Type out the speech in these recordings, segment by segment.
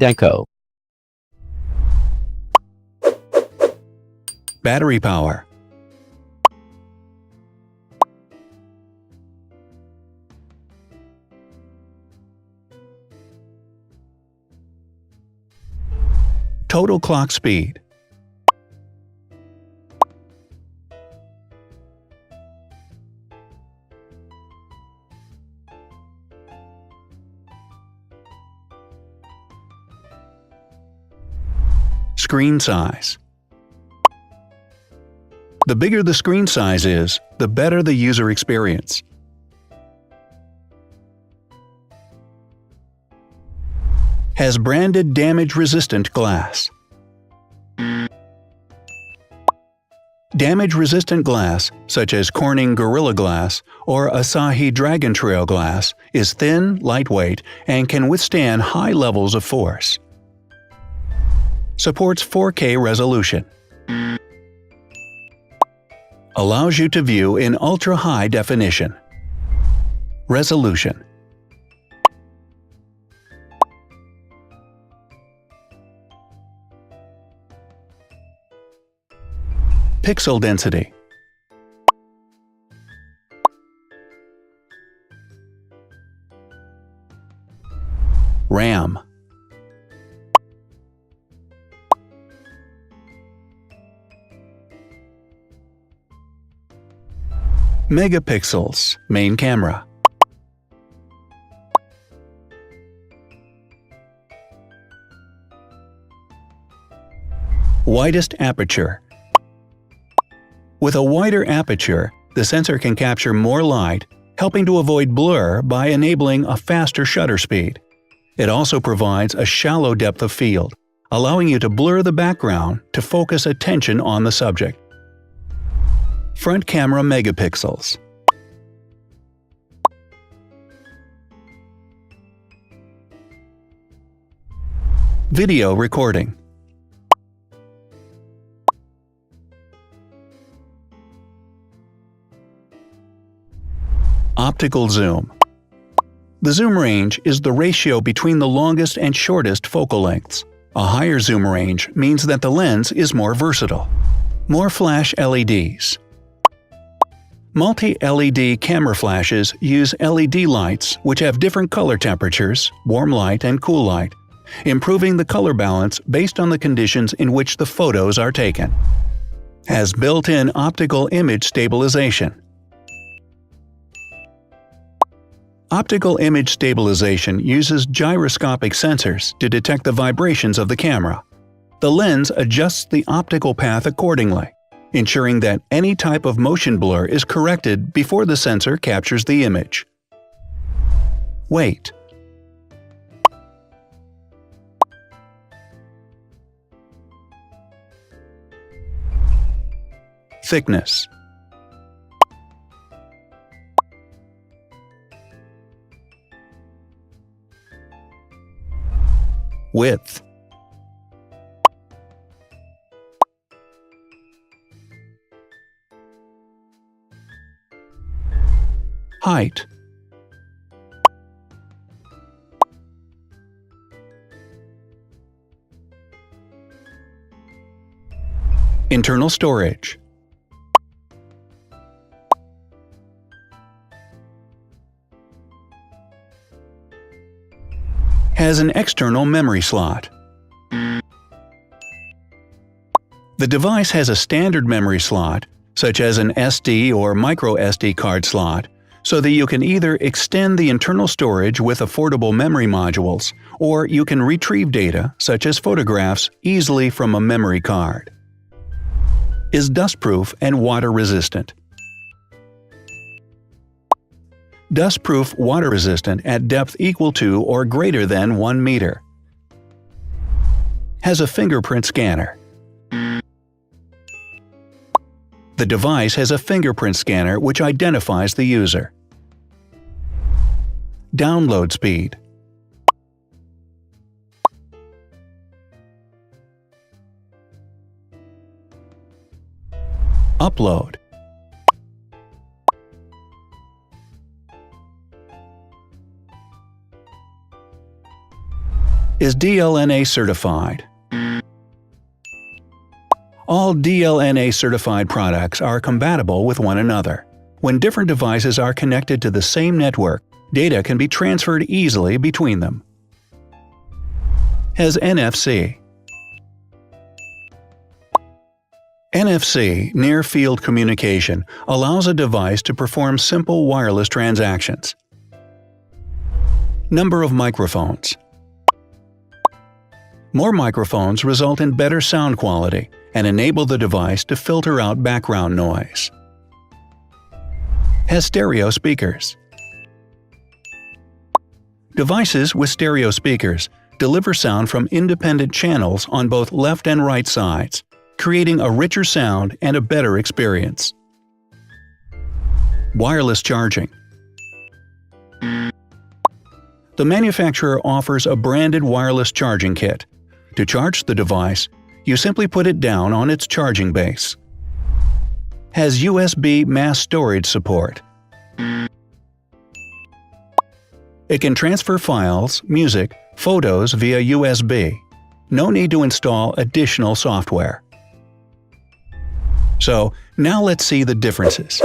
Zhdanko. Battery power. Total clock speed. Screen size. The bigger the screen size is, the better the user experience. Has branded damage-resistant glass. Damage-resistant glass, such as Corning Gorilla Glass or Asahi Dragon Trail glass, is thin, lightweight, and can withstand high levels of force. Supports 4K resolution. Allows you to view in ultra-high definition. Resolution. Pixel density. RAM. Megapixels, main camera. Widest aperture. With a wider aperture, the sensor can capture more light, helping to avoid blur by enabling a faster shutter speed. It also provides a shallow depth of field, allowing you to blur the background to focus attention on the subject. Front camera megapixels. Video recording. Optical zoom. The zoom range is the ratio between the longest and shortest focal lengths. A higher zoom range means that the lens is more versatile. More flash LEDs. Multi-LED camera flashes use LED lights which have different color temperatures, warm light and cool light, improving the color balance based on the conditions in which the photos are taken. Has built-in optical image stabilization. Optical image stabilization uses gyroscopic sensors to detect the vibrations of the camera. The lens adjusts the optical path accordingly, ensuring that any type of motion blur is corrected before the sensor captures the image. Weight. Thickness. Width. Height. Internal storage. Has an external memory slot. The device has a standard memory slot, such as an SD or micro SD card slot, so that you can either extend the internal storage with affordable memory modules, or you can retrieve data, such as photographs, easily from a memory card. Is dustproof and water-resistant. Dustproof water-resistant at depth equal to or greater than 1 meter. Has a fingerprint scanner. The device has a fingerprint scanner which identifies the user. Download speed. Upload. is DLNA certified. All DLNA certified products are compatible with one another. When different devices are connected to the same network, data can be transferred easily between them. Has NFC. NFC, Near Field Communication, allows a device to perform simple wireless transactions. Number of microphones. More microphones result in better sound quality and enable the device to filter out background noise. Has stereo speakers. Devices with stereo speakers deliver sound from independent channels on both left and right sides, creating a richer sound and a better experience. Wireless charging. The manufacturer offers a branded wireless charging kit. To charge the device, you simply put it down on its charging base. Has USB mass storage support. It can transfer files, music, photos via USB. No need to install additional software. So, now let's see the differences.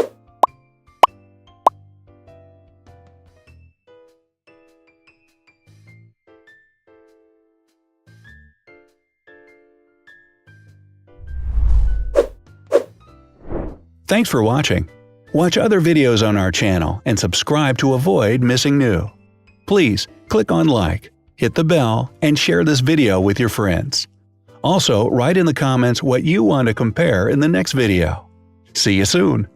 Thanks for watching. Watch other videos on our channel and subscribe to avoid missing new. Please click on like, hit the bell, and share this video with your friends. Also, write in the comments what you want to compare in the next video. See you soon!